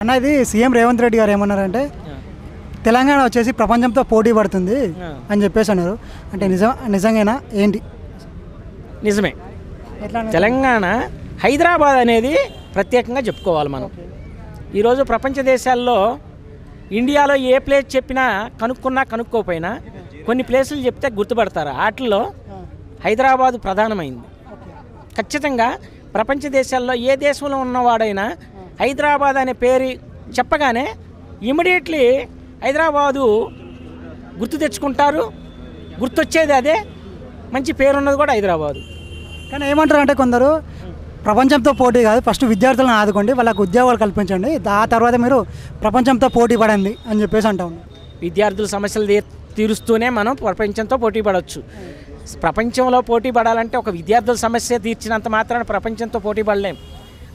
అన్న ఇది సీఎం రేవంత్ రెడ్డి గారు ఏమన్నారంటే తెలంగాణ వచ్చేసి ప్రపంచంతో పోటీ పడుతుంది అని చెప్పేసి అన్నారు. అంటే నిజంగానా ఏంటి? నిజమే. తెలంగాణ హైదరాబాద్ అనేది ప్రత్యేకంగా చెప్పుకోవాలి మనం. ఈరోజు ప్రపంచ దేశాల్లో ఇండియాలో ఏ ప్లేస్ చెప్పినా కనుక్కోపోయినా కొన్ని ప్లేసులు చెప్తే గుర్తుపడతారు. వాటిల్లో హైదరాబాదు ప్రధానమైంది. ఖచ్చితంగా ప్రపంచ దేశాల్లో ఏ దేశంలో ఉన్నవాడైనా హైదరాబాద్ అనే పేరు చెప్పగానే ఇమ్మీడియట్లీ హైదరాబాదు గుర్తు తెచ్చుకుంటారు. గుర్తొచ్చేది అదే. మంచి పేరున్నది కూడా హైదరాబాదు. కానీ ఏమంటారు అంటే కొందరు ప్రపంచంతో పోటీ కాదు, ఫస్ట్ విద్యార్థులను ఆదుకోండి, వాళ్ళకు ఉద్యోగాలు కల్పించండి, ఆ తర్వాత మీరు ప్రపంచంతో పోటీ పడండి అని చెప్పేసి అంటా ఉన్నాం. విద్యార్థుల సమస్యలు తీరుస్తూనే మనం ప్రపంచంతో పోటీ పడవచ్చు. ప్రపంచంలో పోటీ పడాలంటే ఒక విద్యార్థుల సమస్య తీర్చినంత మాత్రాన ప్రపంచంతో పోటీ పడలేం.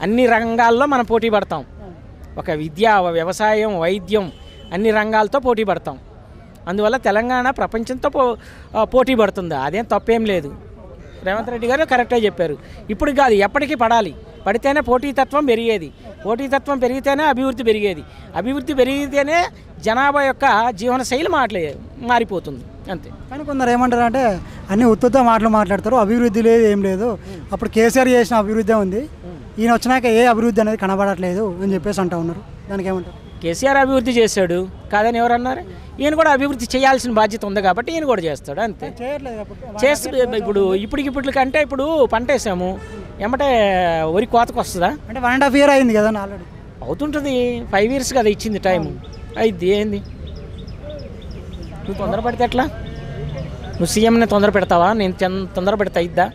అన్ని రంగాల్లో మనం పోటీ పడతాం. ఒక విద్య, వ్యవసాయం, వైద్యం అన్ని రంగాలతో పోటీ పడతాం. అందువల్ల తెలంగాణ ప్రపంచంతో పోటీ పడుతుంది. అదేం తప్పేం లేదు. రేవంత్ రెడ్డి గారు కరెక్ట్గా చెప్పారు. ఇప్పుడు కాదు, ఎప్పటికీ పడాలి. పడితేనే పోటీతత్వం పెరిగేది. పోటీతత్వం పెరిగితేనే అభివృద్ధి పెరిగేది. అభివృద్ధి పెరిగితేనే జనాభా యొక్క జీవన శైలి మారిపోతుంది. అంతే. కానీ కొందరు ఏమంటారు అంటే అన్ని ఉత్తుత మాట్లాడతారు, అభివృద్ధి లేదు, ఏం లేదు. అప్పుడు కేసీఆర్ చేసిన అభివృద్ధి ఉంది, ఈయన వచ్చినాక ఏ అభివృద్ధి అనేది కనబడట్లేదు అని చెప్పేసి అంటూ ఉన్నారు. దానికి ఏమంటారు? కేసీఆర్ అభివృద్ధి చేశాడు కాదని ఎవరన్నారు? ఈయన కూడా అభివృద్ధి చేయాల్సిన బాధ్యత ఉంది కాబట్టి ఈయన కూడా చేస్తాడు. అంతే. ఇప్పుడు ఇప్పటికంటే ఇప్పుడు పంట వేసాము, ఏమంటే వరి కోతకు వస్తుందా? అంటే 1.5 year అయింది కదా ఆల్రెడీ. అవుతుంటుంది. 5 years కదా ఇచ్చింది టైం. అయింది. ఏంది నువ్వు తొందర పెడితే ఎట్లా? నువ్వు సీఎంని తొందర పెడతావా? నేను తొందర పెడతా ఇద్దా?